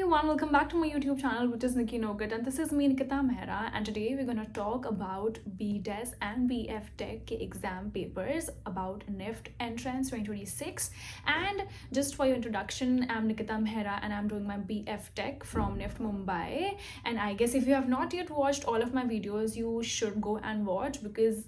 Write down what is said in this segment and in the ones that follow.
everyone, welcome back to my YouTube channel, which is Nikki Nogat, and this is me, Nikita Mehra, and today we're gonna talk about BTES and BF Tech के exam papers about NIFT Entrance 2026. And just for your introduction, I'm Nikita Mehra and I'm doing my BF Tech from NIFT Mumbai. And I guess if you have not yet watched all of my videos, you should go and watch because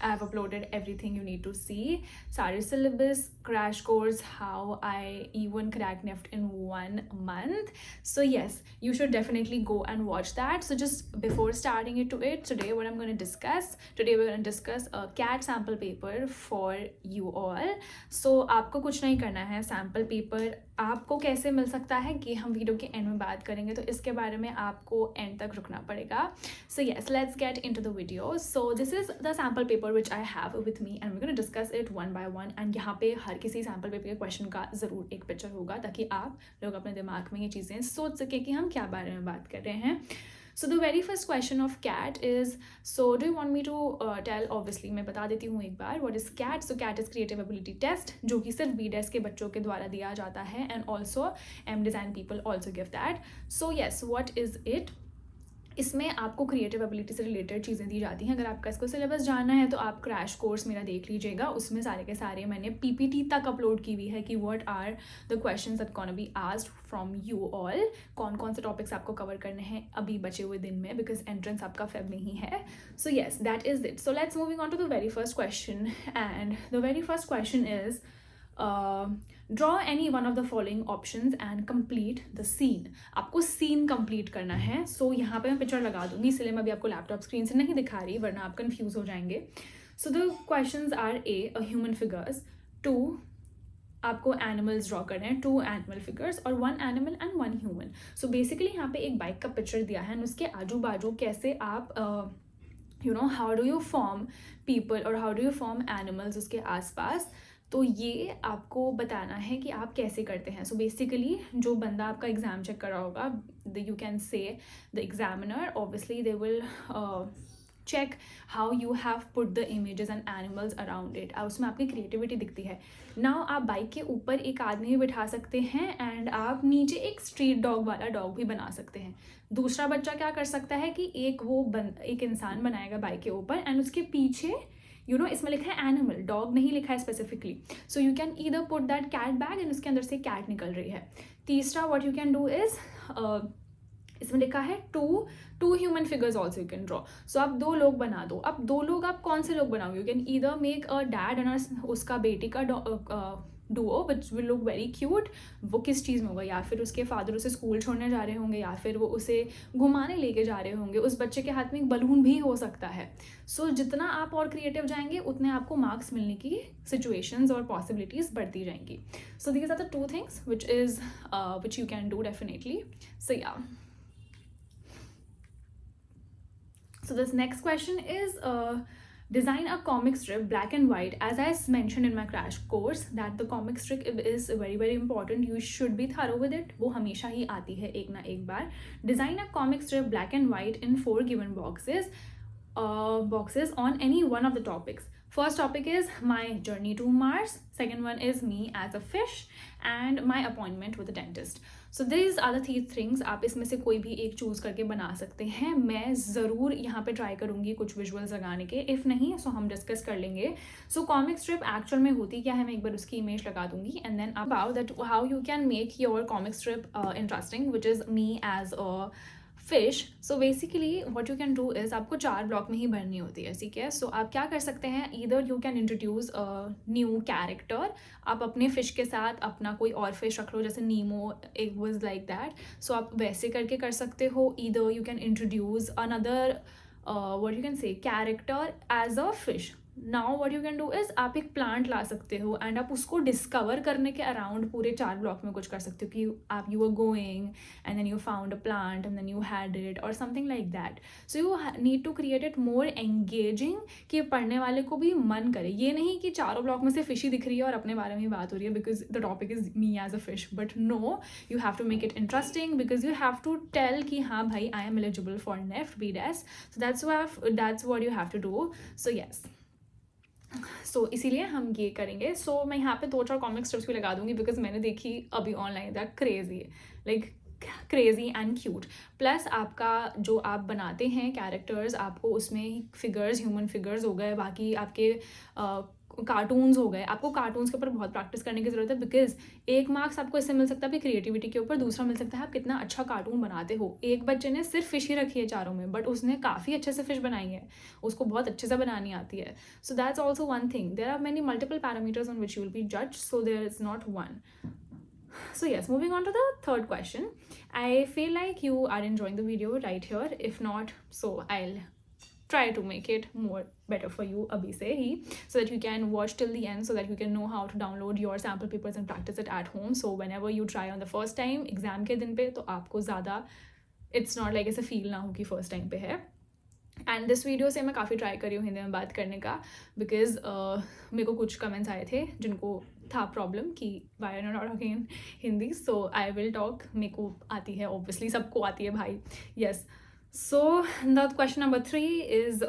I've uploaded everything you need to see. Sari syllabus, crash course, how I even cracked NIFT in 1 month. So yes, you should definitely go and watch that. So just before starting today what I'm going to discuss, today we're going to discuss a CAT sample paper for you all. So आपको कुछ नहीं करना है, sample paper आपको कैसे मिल सकता है कि हम वीडियो के एंड में बात करेंगे, तो इसके बारे में आपको एंड तक रुकना पड़ेगा. So yes, let's get into the video. So this is the sample paper which I have with me and we're going to discuss it one by one. And यहाँ पे हर किसी sample paper के question का ज़रूर एक picture होगा ताकि आप लोग अपने दिमाग में ये चीज़ें सोच सके कि हम क्या बारे में बात कर रहे हैं. So the very first question of CAT is, so do you want me to tell, obviously मैं बता देती हूँ एक बार, what is CAT? So CAT is Creative Ability Test, जो कि सिर्फ BDES के बच्चों के द्वारा दिया जाता है, and also M-Design people also give that. So yes, what is it? इसमें आपको क्रिएटिव एबिलिटी से रिलेटेड चीज़ें दी जाती हैं. अगर आपका इसको सिलेबस जानना है तो आप क्रैश कोर्स मेरा देख लीजिएगा, उसमें सारे के सारे मैंने पीपीटी तक अपलोड की हुई है कि what are the questions that gonna be asked from you all, कौन कौन से टॉपिक्स आपको कवर करने हैं अभी बचे हुए दिन में, बिकॉज एंट्रेंस आपका फेब में ही है. So yes, that is it. So let's moving on to the very first question, and the very first question is draw any one of the following options and complete the scene. आपको scene complete करना है. सो यहाँ पे मैं picture लगा दूंगी, इसलिए मैं अभी आपको लैपटॉप स्क्रीन से नहीं दिखा रही वरना आप कंफ्यूज हो जाएंगे. So the questions are a human figures, 2 आपको एनिमल्स ड्रॉ करने हैं, 2 एनिमल फिगर्स और 1 animal and 1 human. So basically यहाँ पे एक बाइक का पिक्चर दिया है, उसके आजू बाजू कैसे आप how do you form people और how do you form animals उसके आसपास, तो ये आपको बताना है कि आप कैसे करते हैं. सो बेसिकली जो बंदा आपका एग्ज़ाम चेक कर रहा होगा, you can say the examiner, obviously they will check how you have put the images and animals around it. उसमें आपकी क्रिएटिविटी दिखती है. नाउ आप बाइक के ऊपर एक आदमी भी बिठा सकते हैं एंड आप नीचे एक स्ट्रीट डॉग वाला डॉग भी बना सकते हैं. दूसरा बच्चा क्या कर सकता है कि एक इंसान बनाएगा बाइक के ऊपर एंड उसके पीछे इसमें लिखा है एनिमल, डॉग नहीं लिखा है specifically. So you can either put that cat bag and उसके अंदर से कैट निकल रही है. तीसरा what you can do is, इसमें लिखा है two human figures also you can draw. So आप 2 लोग बना दो. अब 2 लोग आप कौन से लोग बनाओगे? You can either make a dad and उसका बेटी का Duo which will look very cute. वो किस चीज़ में होगा? या फिर उसके फादर उसे स्कूल छोड़ने जा रहे होंगे, या फिर वो उसे घुमाने लेके जा रहे होंगे. उस बच्चे के हाथ में एक बलून भी हो सकता है. सो जितना आप और क्रिएटिव जाएंगे उतने आपको मार्क्स मिलने की सिचुएशंस और पॉसिबिलिटीज़ बढ़ती जाएंगी. So these are the 2 things which you can do definitely. So yeah, so this next question is design a comic strip black and white. As I mentioned in my crash course that the comic strip is very very important, you should be thorough with it. वो हमेशा ही आती है एक ना एक बार. Design a comic strip black and white in 4 given boxes on any one of the topics. First topic is my journey to Mars, second one is me as a fish, and my appointment with the dentist. So these are the 3 things. आप इसमें से कोई भी एक choose करके बना सकते हैं. मैं ज़रूर यहाँ पे ट्राई करूँगी कुछ विजुअल्स लगाने के, इफ़ नहीं सो हम डिस्कस कर लेंगे. सो कॉमिक स्ट्रिप एक्चुअल में होती क्या है, मैं एक बार उसकी इमेज लगा दूँगी and then about that how you can make your comic strip interesting, which is me as a fish. So basically what you can do is आपको 4 ब्लॉक में ही भरनी होती है, ठीक है. सो आप क्या कर सकते हैं, either you can introduce a new character. आप अपने फिश के साथ अपना कोई और फिश रख लो, जैसे Nemo it was like that. So आप वैसे करके कर सकते हो. Either you can introduce another what you can say character as a fish. Now what you can do is आप एक प्लांट ला सकते हो एंड आप उसको डिस्कवर करने के अराउंड पूरे 4 ब्लॉक में कुछ कर सकते हो कि आप you are going and then you found a plant and then you had it or something like that. So you need to create it more engaging कि पढ़ने वाले को भी मन करे. ये नहीं कि 4 ब्लॉक में से फिश ही दिख रही है और अपने बारे में बात हो रही है because the topic is me as a fish. But no, you have to make it interesting because you have to tell कि हाँ भाई I am eligible for NIFT BDES. So that's what you have to do. So yes, so इसीलिए हम ये करेंगे. सो मैं यहाँ पे 2-4 कॉमिक स्ट्रिप्स भी लगा दूंगी बिकॉज मैंने देखी अभी online, that crazy, like crazy and cute. Plus आपका जो आप बनाते हैं कैरेक्टर्स, आपको उसमें फिगर्स, ह्यूमन फिगर्स हो गए, बाकी आपके कार्टून्स हो गए, आपको कार्टून्स के ऊपर बहुत प्रैक्टिस करने की ज़रूरत है, बिकॉज एक मार्क्स आपको इससे मिल सकता है आपकी क्रिएटिविटी के ऊपर, दूसरा मिल सकता है आप कितना अच्छा कार्टून बनाते हो। एक बच्चे ने सिर्फ फिश ही रखी है चारों में, बट उसने काफ़ी अच्छे से फिश बनाई है, उसको बहुत अच्छे से बनानी आती है। So that's also one thing, there are many multiple parameters on which you will be जज, so there is not one. So yes, moving on to the third question. I feel like you are enjoying the video right here. If not, so I'll try to make it more better for you abhi se hi, so that you can watch till the end, so that you can know how to download your sample papers and practice it at home. So whenever you try on the first time exam ke din pe, to aapko zyada it's not like ऐसे feel ना हो कि first time पे है. And this video से मैं काफ़ी try करी हूँ हिंदी में बात करने का, बिकॉज मेरे को कुछ कमेंट्स आए थे जिनको था प्रॉब्लम कि why are not talking in Hindi. So I will talk, मेरे को आती है, ऑब्वियसली सबको आती है भाई. Yes, so the question number 3 is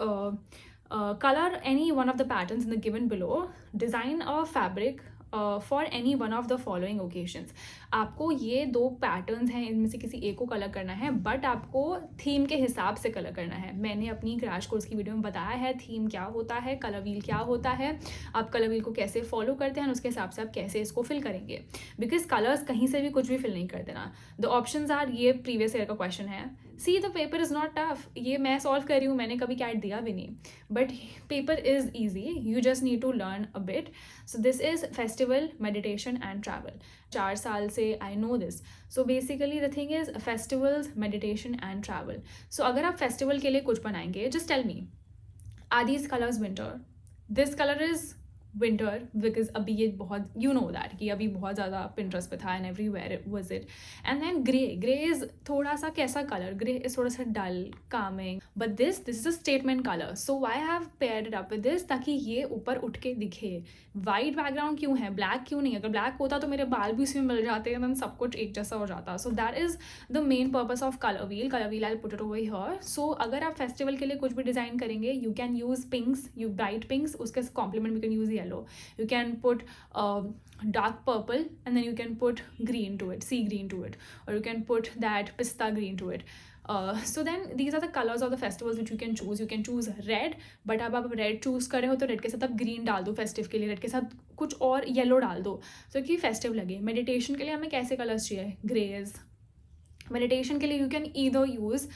colour any one of the patterns in the given below, design a fabric for any one of the following occasions. आपको ये 2 पैटर्न्स हैं, इनमें से किसी एक को कलर करना है, बट आपको थीम के हिसाब से कलर करना है. मैंने अपनी क्रैश कोर्स की वीडियो में बताया है थीम क्या होता है, कलर व्हील क्या होता है, आप कलर व्हील को कैसे फॉलो करते हैं, उसके हिसाब से आप कैसे इसको फिल करेंगे, बिकॉज कलर्स कहीं से भी कुछ भी फिल नहीं कर देना. द ऑप्शंस आर, ये प्रीवियस ईयर का क्वेश्चन है. See the paper is not tough, ये मैं सॉल्व कर रही हूँ, मैंने कभी कैट दिया भी नहीं, but paper is easy, you just need to learn a bit. So this is festival, meditation and travel. 4 साल से I know this. So basically the thing is festivals, meditation and travel. So अगर आप festival के लिए कुछ बनाएंगे, just tell me, are these colours winter? This colour is winter because अभी ये बहुत, यू नो दैट कि अभी बहुत ज़्यादा पिंटरेस्ट पे था and everywhere was it. And then grey is थोड़ा सा कैसा कलर, ग्रे इज़ थोड़ा सा dull, calming, but this is a statement colour. So I have paired it up with this, ताकि ये ऊपर उठ के दिखे. वाइट बैकग्राउंड क्यों है, ब्लैक क्यों नहीं? अगर ब्लैक होता तो मेरे बाल भी उसमें मिल जाते हैं, देन सब कुछ एक जैसा हो जाता. So that is the main purpose of colour wheel I put it over here. So अगर आप फेस्टिवल के लिए कुछ भी डिज़ाइन करेंगे, you can use pinks, you bright pinks, उसके complement you can use yellow, you can put dark purple, and then you can put green to it, sea green to it, or you can put that pista green to it. So then these are the colors of the festivals which you can choose. You can choose red, but अब आप red choose कर रहे हो तो red के साथ आप green डाल दो festive के लिए, red के साथ कुछ और yellow डाल दो, so कि festive लगे. meditation के लिए हमें कैसे colors चाहिए? Grays. मेडिटेशन के लिए you can either use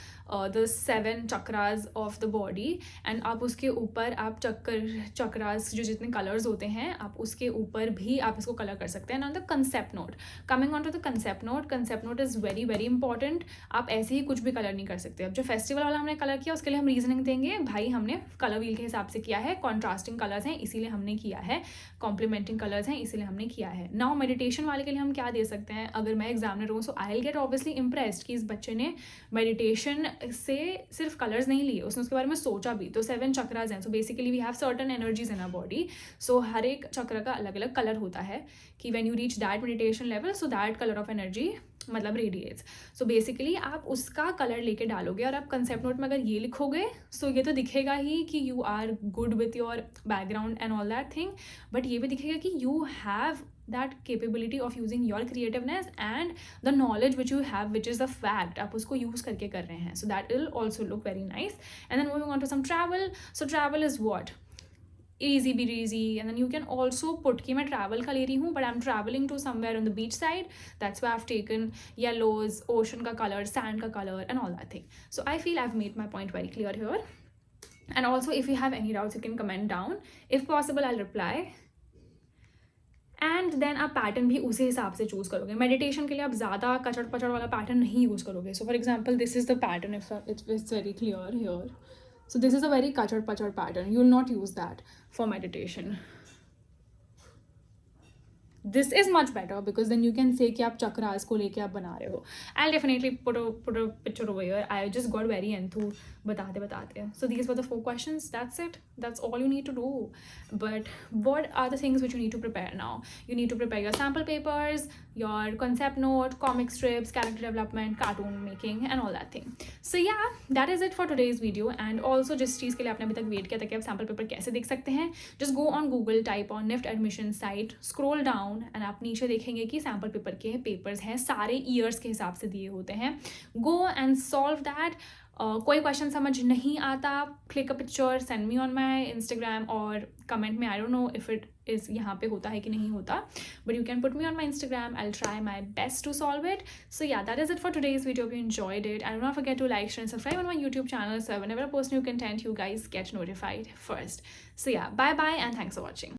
the 7 chakras of the body, and आप उसके ऊपर आप चक्रास जो जितने कलर्स होते हैं, आप उसके ऊपर भी आप इसको कलर कर सकते हैं. On the concept note, coming on to the concept note is very very important. आप ऐसे ही कुछ भी कलर नहीं कर सकते. अब जो फेस्टिवल वाला हमने कलर किया उसके लिए हम रीजनिंग देंगे, भाई हमने कलर व्हील के हिसाब से किया है, कॉन्ट्रास्टिंग कलर्स हैं इसीलिए हमने किया है, कॉम्प्लीमेंटिंग कलर्स हैं इसीलिए हमने किया है. नाउ मेडिटेशन वाले के लिए हम क्या दे सकते हैं? अगर मैं एग्जामिनर हूँ, so I will get obviously impressed कि इस बच्चे ने मेडिटेशन से सिर्फ कलर्स नहीं लिए, उसने उसके बारे में सोचा भी. तो 7 चक्रास हैं. So basically we have certain energies in our body. So हर एक चक्र का अलग अलग कलर होता है कि when you reach that meditation level, so that colour of energy मतलब रेडिएट्स. सो बेसिकली आप उसका कलर लेके डालोगे, और आप कंसेप्ट नोट में अगर ये लिखोगे, सो ये तो दिखेगा ही कि you are good with your background and all that thing, but ये भी दिखेगा कि you have that capability of using your creativeness and the knowledge which you have, which is the fact, आप उसको use करके कर रहे हैं. So that will also look very nice. And then moving on to some travel. So travel is what? Easy be easy. And then you can also put कि मैं travel का ले रही हूँ, but I'm traveling to somewhere on the beach side. That's why I've taken yellows, ocean का color, sand का color, and all that thing. So I feel I've made my point very clear here. And also if you have any doubts, you can comment down. If possible, I'll reply. And then आप pattern भी उसी हिसाब से choose करोगे. Meditation के लिए आप ज़्यादा कचड़ पचड़ वाला पैटर्न नहीं यूज़ करोगे. So for example this is the pattern, it's very clear here. So this is a very कचड़ पचड़ pattern, you will not use that for meditation. This is much better because then you can say कि आप चक्रास को लेके आप बना रहे हो. I definitely put a picture over here. I just got very enthu बताते. So these were the 4 questions. That's it. That's all you need to do. But what are the things which you need to prepare now? You need to prepare your sample papers, your concept note, comic strips, character development, cartoon making, and all that thing. So yeah, that is it for today's video. And also जिस चीज़ के लिए आपने अभी तक wait किया था कि आप sample paper कैसे देख सकते हैं, just go on Google, type on NIFT admission site, scroll down, down and आप नीचे देखेंगे कि सैम्पल पेपर के पेपर्स हैं, सारे ईयर्स के हिसाब से दिए होते हैं. Go and solve that. कोई क्वेश्चन समझ नहीं आता, click a picture, send me on my Instagram और कमेंट में. I don't know if it is यहाँ पे होता है कि नहीं होता, but you can put me on my Instagram. I'll try my best to solve it. So yeah, that is it for today's video. If you enjoyed it, and do not forget to like, share and subscribe on my YouTube channel, so whenever I post new content, you guys get notified first. So yeah, bye bye and thanks for watching.